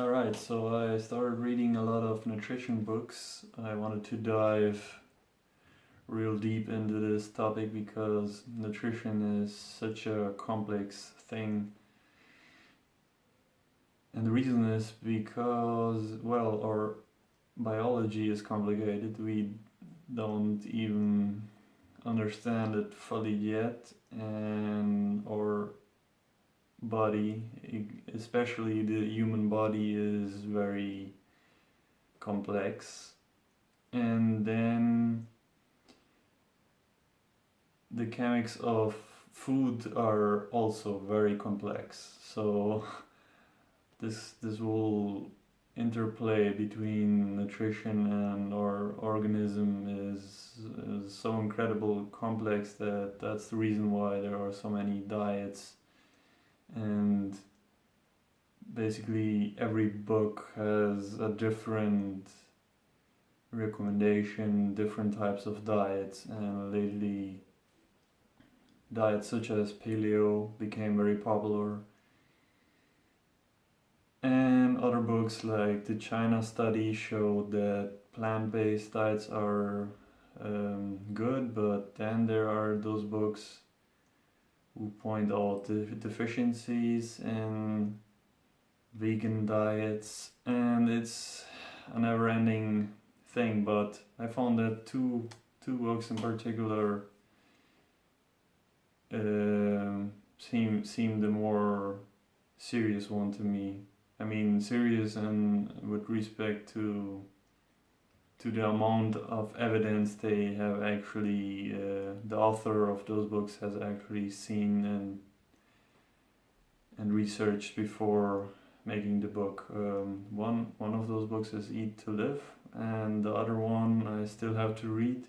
Alright, so I started reading a lot of nutrition books. I wanted to dive real deep into this topic because nutrition is such a complex thing. And the reason is because, well, our biology is complicated. We don't even understand it fully yet, and our body, especially the human body, is very complex. And then the chemics of food are also very complex. So this whole interplay between nutrition and our organism is so incredible complex that's the reason why there are so many diets. And basically every book has a different recommendation, different types of diets, and lately diets such as paleo became very popular. And other books like the China study showed that plant-based diets are good, but then there are those books who point out the deficiencies in vegan diets, and it's a never-ending thing. But I found that two books in particular seem the more serious one to me. I mean, serious and with respect to the amount of evidence they have actually, the author of those books has actually seen and researched before making the book. One of those books is Eat to Live, and the other one I still have to read.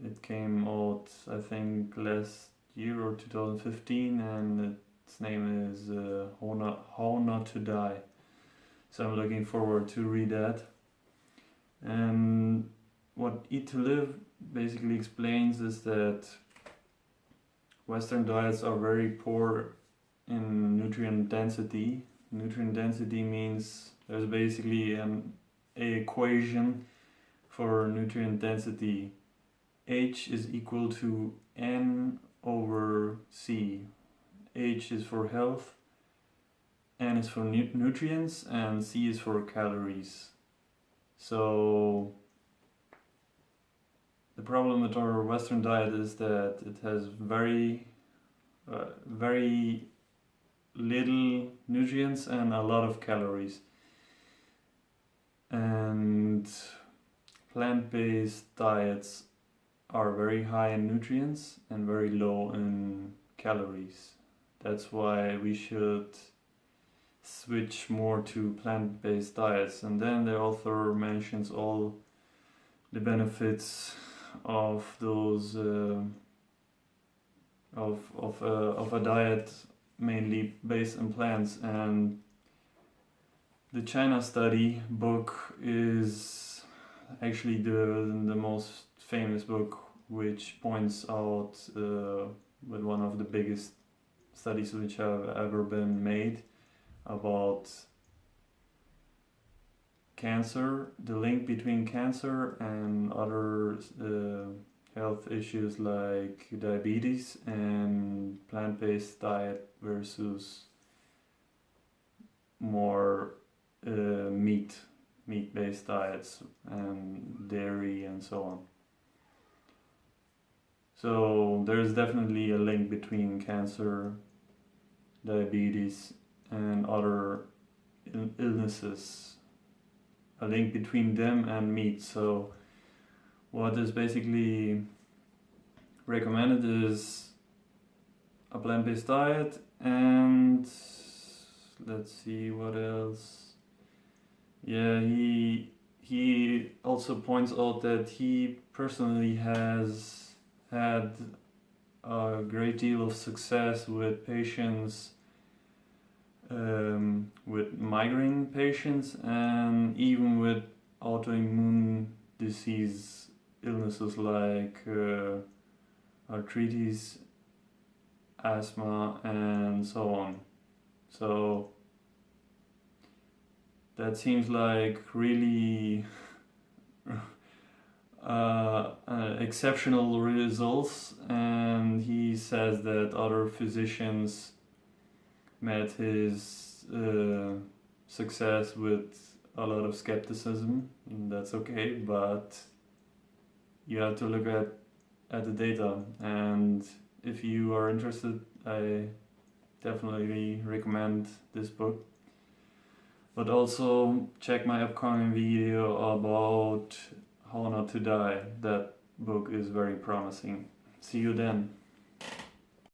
It came out, I think, last year or 2015, and its name is How Not to Die. So I'm looking forward to read that. And what Eat to Live basically explains is that Western diets are very poor in nutrient density. Nutrient density means there's basically an equation for nutrient density. H is equal to N over C. H is for health, N is for nutrients, and C is for calories. So the problem with our Western diet is that it has very little nutrients and a lot of calories. And plant-based diets are very high in nutrients and very low in calories. That's why we should switch more to plant-based diets. And then the author mentions all the benefits of those of a diet mainly based on plants. And the China study book is actually the most famous book, which points out with one of the biggest studies which have ever been made about cancer, the link between cancer and other health issues like diabetes, and plant-based diet versus more meat-based diets and dairy and so on. So there's definitely a link between cancer, diabetes, and other illnesses, a link between them and meat. So what is basically recommended is a plant-based diet, and let's see what else. Yeah, he also points out that he personally has had a great deal of success with patients, with migraine patients, and even with autoimmune disease illnesses like arthritis, asthma, and so on. So that seems like really exceptional results, and he says that other physicians met his success with a lot of skepticism, and that's okay, but you have to look at the data, and if you are interested, I definitely recommend this book. But also check my upcoming video about how not to die. That book is very promising. See you then.